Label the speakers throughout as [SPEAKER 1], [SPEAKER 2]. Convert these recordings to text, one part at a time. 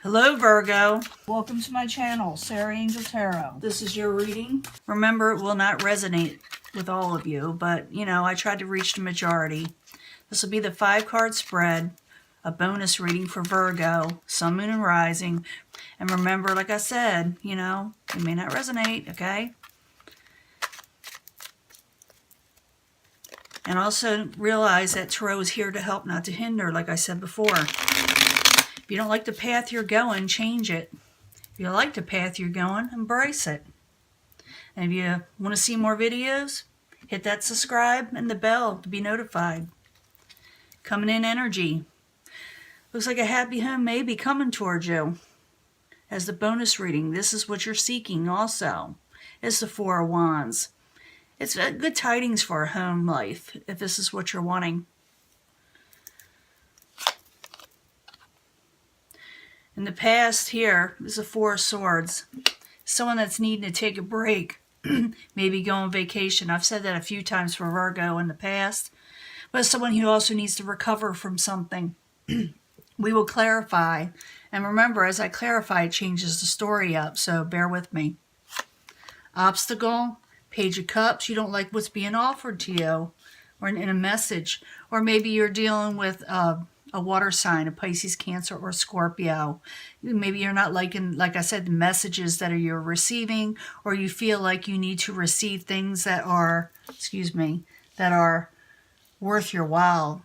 [SPEAKER 1] Hello Virgo. Welcome to my channel, Sarah Angel Tarot. This is your reading. Remember, it will not resonate with all of you, but I tried to reach the majority. This will be the 5-card spread, a bonus reading for Virgo, Sun, Moon, and Rising. And remember, like I said, it may not resonate, okay? And also realize that Tarot is here to help, not to hinder, like I said before. If you don't like the path you're going, change it. If you like the path you're going, embrace it. And if you want to see more videos, hit that subscribe and the bell to be notified. Coming in energy. Looks like a happy home may be coming towards you. As the bonus reading, this is what you're seeking also. It's the 4 of Wands. It's good tidings for a home life, if this is what you're wanting. In the past here is a 4 of Swords. Someone that's needing to take a break, maybe go on vacation. I've said that a few times for Virgo in the past. But someone who also needs to recover from something. We will clarify. And remember, as I clarify, it changes the story up, so bear with me. Obstacle, Page of Cups. You don't like what's being offered to you, or in a message. Or maybe you're dealing with a water sign, a Pisces, Cancer, or Scorpio. Maybe you're not liking, like I said, the messages that you're receiving, or you feel like you need to receive things that are, that are worth your while.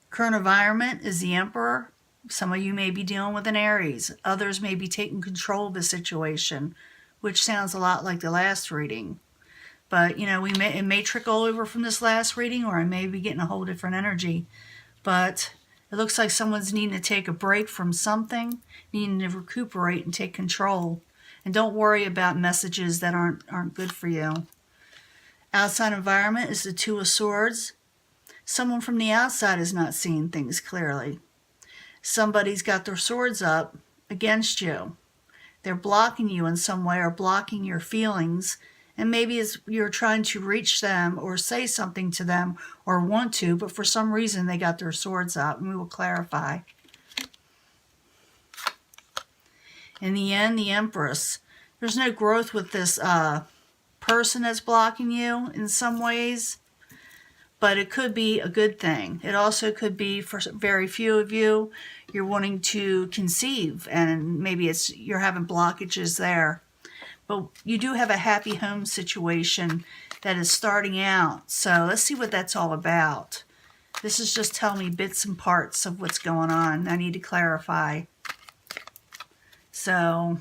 [SPEAKER 1] Current environment is the Emperor. Some of you may be dealing with an Aries. Others may be taking control of the situation, which sounds a lot like the last reading. But, it may trickle over from this last reading, or I may be getting a whole different energy. But it looks like someone's needing to take a break from something, needing to recuperate and take control. And don't worry about messages that aren't good for you. Outside environment is the 2 of Swords. Someone from the outside is not seeing things clearly. Somebody's got their swords up against you. They're blocking you in some way, or blocking your feelings. And maybe you're trying to reach them or say something to them or want to, but for some reason they got their swords up, and we will clarify. In the end, the Empress. There's no growth with this person that's blocking you in some ways, but it could be a good thing. It also could be, for very few of you, you're wanting to conceive, and maybe you're having blockages there. But you do have a happy home situation that is starting out. So let's see what that's all about. This is just telling me bits and parts of what's going on. I need to clarify. So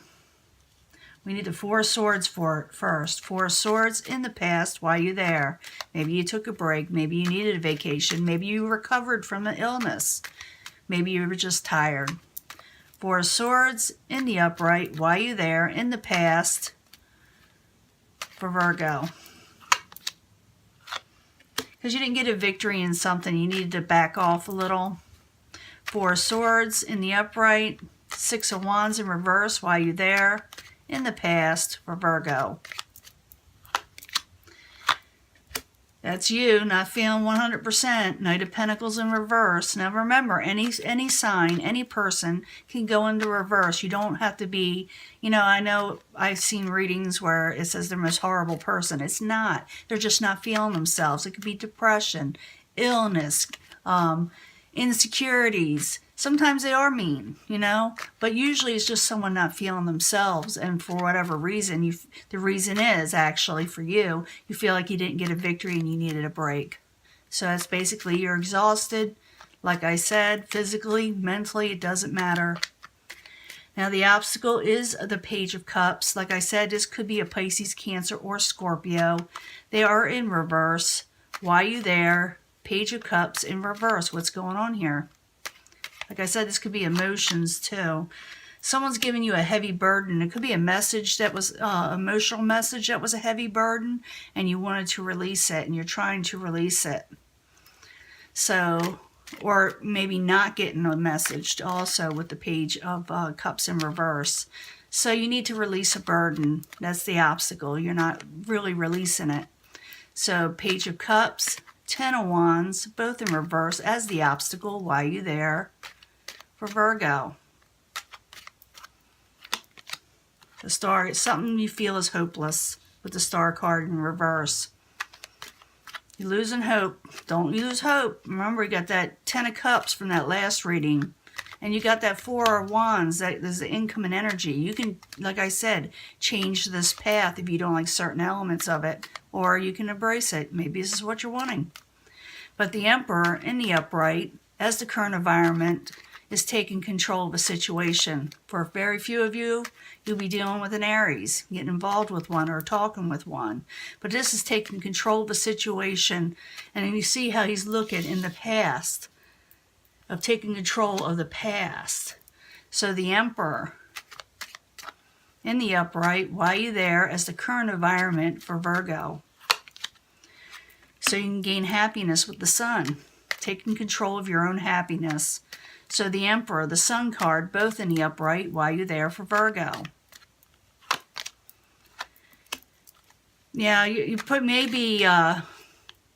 [SPEAKER 1] we need the 4 of Swords first. 4 of Swords in the past. Why are you there? Maybe you took a break. Maybe you needed a vacation. Maybe you recovered from an illness. Maybe you were just tired. 4 of Swords in the upright. Why are you there? In the past. For Virgo. Because you didn't get a victory in something, you needed to back off a little. 4 of Swords in the upright. 6 of Wands in reverse. Why are you there? In the past for Virgo. That's you not feeling 100%. Knight of Pentacles in reverse. Now remember, any sign, any person can go into reverse. You don't have to be, I know I've seen readings where it says they're the most horrible person. It's not. They're just not feeling themselves. It could be depression, illness, insecurities. Sometimes they are mean, but usually it's just someone not feeling themselves, and for whatever reason, the reason is actually for you feel like you didn't get a victory and you needed a break. So that's basically you're exhausted, like I said, physically, mentally, it doesn't matter. Now the obstacle is the Page of Cups. Like I said, this could be a Pisces, Cancer, or Scorpio. They are in reverse. Why are you there? Page of Cups in reverse. What's going on here? Like I said, this could be emotions too. Someone's giving you a heavy burden. It could be a message that was emotional message that was a heavy burden, and you wanted to release it, and you're trying to release it. So, or maybe not getting a message also with the Page of Cups in reverse. So you need to release a burden. That's the obstacle. You're not really releasing it. So Page of Cups, 10 of Wands, both in reverse as the obstacle. Why are you there? for Virgo. The Star, it's something you feel is hopeless with the Star card in reverse. You're losing hope. Don't lose hope. Remember, you got that 10 of Cups from that last reading. And you got that 4 of Wands. That is the incoming energy. You can, like I said, change this path if you don't like certain elements of it. Or you can embrace it. Maybe this is what you're wanting. But the Emperor in the upright, as the current environment, is taking control of a situation. For very few of you, you'll be dealing with an Aries, getting involved with one or talking with one. But this is taking control of a situation, and you see how he's looking in the past, of taking control of the past. So the Emperor in the upright, why are you there, as the current environment for Virgo. So you can gain happiness with the Sun, taking control of your own happiness. So the Emperor, the Sun card, both in the upright, why are you there for Virgo? Yeah, you put maybe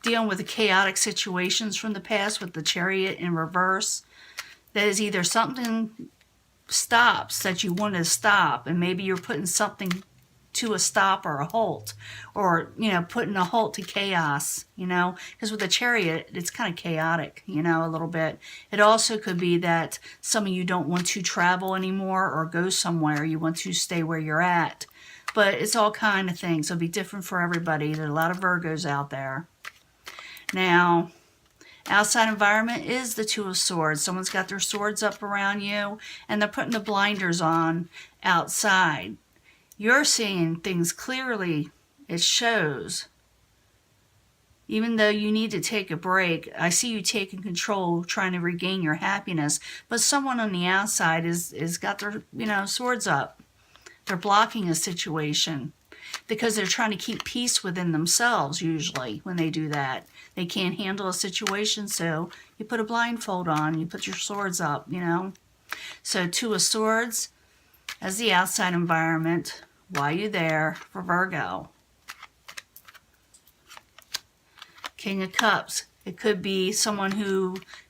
[SPEAKER 1] dealing with the chaotic situations from the past with the Chariot in reverse. That is either something stops that you want to stop, and maybe you're putting something to a stop or a halt, or, you know, putting a halt to chaos, you know, because with the Chariot, it's kind of chaotic, you know, a little bit. It also could be that some of you don't want to travel anymore or go somewhere. You want to stay where you're at. But it's all kind of things. It'll be different for everybody. There are a lot of Virgos out there. Now, outside environment is the Two of Swords. Someone's got their swords up around you, and they're putting the blinders on outside. You're seeing things clearly. It shows. Even though you need to take a break, I see you taking control, trying to regain your happiness. But someone on the outside is got their, you know, swords up. They're blocking a situation because they're trying to keep peace within themselves. Usually, when they do that, they can't handle a situation. So you put a blindfold on. You put your swords up. You know. So Two of Swords as the outside environment. Why are you there for Virgo? King of Cups. It could be someone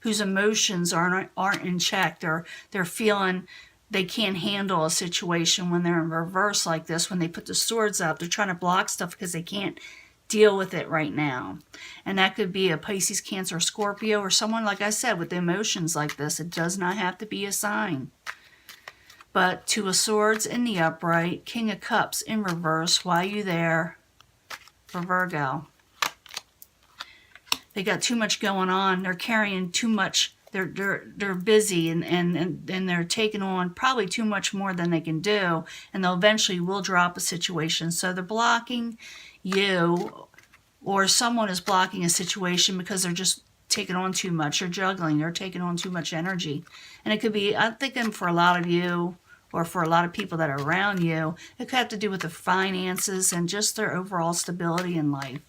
[SPEAKER 1] whose emotions aren't in check. They're feeling they can't handle a situation when they're in reverse like this. When they put the swords up, they're trying to block stuff because they can't deal with it right now. And that could be a Pisces, Cancer, Scorpio, or someone, like I said, with emotions like this. It does not have to be a sign. But Two of Swords in the upright, King of Cups in reverse. Why are you there for Virgo? They got too much going on. They're carrying too much. They're busy and they're taking on probably too much more than they can do. And they'll eventually will drop a situation. So they're blocking you, or someone is blocking a situation because they're just taking on too much. They're juggling. They're taking on too much energy. And it could be, I'm thinking for a lot of you, or for a lot of people that are around you, it could have to do with the finances and just their overall stability in life.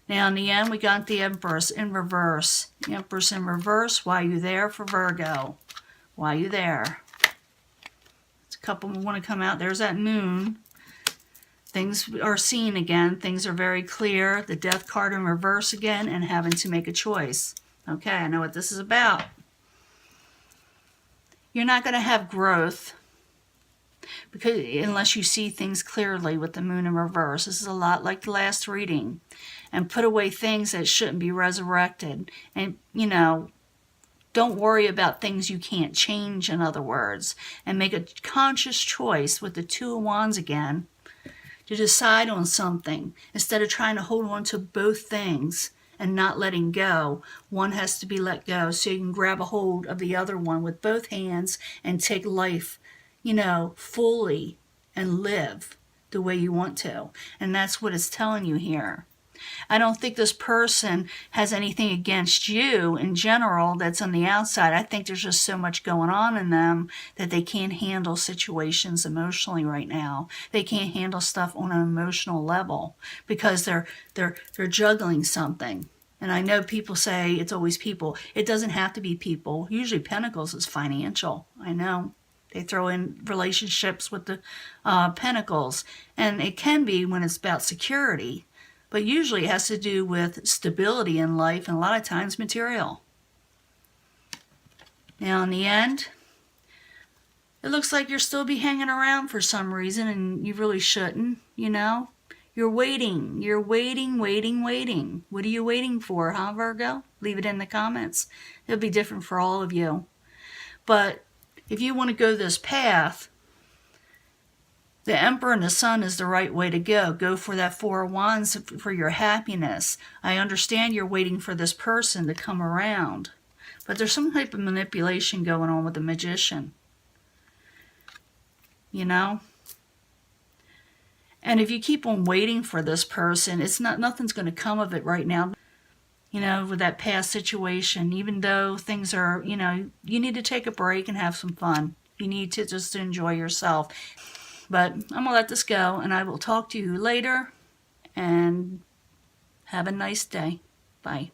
[SPEAKER 1] Now, in the end, we got the Empress in reverse. The Empress in reverse, why are you there for Virgo? Why are you there? It's a couple want to come out. There's that moon. Things are seen again. Things are very clear. The Death card in reverse again, and having to make a choice. Okay, I know what this is about. You're not going to have growth because unless you see things clearly with the moon in reverse. This is a lot like the last reading. And put away things that shouldn't be resurrected. And, you know, don't worry about things you can't change, in other words. And make a conscious choice with the Two of Wands again to decide on something instead of trying to hold on to both things and not letting go. One has to be let go so you can grab a hold of the other one with both hands and take life, you know, fully and live the way you want to. And that's what it's telling you here. I don't think this person has anything against you in general that's on the outside. I think there's just so much going on in them that they can't handle situations emotionally right now. They can't handle stuff on an emotional level because they're juggling something. And I know people say it's always people. It doesn't have to be people. Usually Pentacles is financial. I know. They throw in relationships with the Pentacles. And it can be when it's about security. But usually it has to do with stability in life and a lot of times material. Now, in the end, it looks like you'll still be hanging around for some reason, and you really shouldn't, you know? You're waiting. You're waiting, waiting, waiting. What are you waiting for, huh, Virgo? Leave it in the comments. It'll be different for all of you. But if you want to go this path, the Emperor and the Sun is the right way to go. Go for that Four of Wands for your happiness. I understand you're waiting for this person to come around, but there's some type of manipulation going on with the Magician. You know? And if you keep on waiting for this person, nothing's going to come of it right now. You know, with that past situation, even though things are, you know, you need to take a break and have some fun. You need to just enjoy yourself. But I'm going to let this go, and I will talk to you later, and have a nice day. Bye.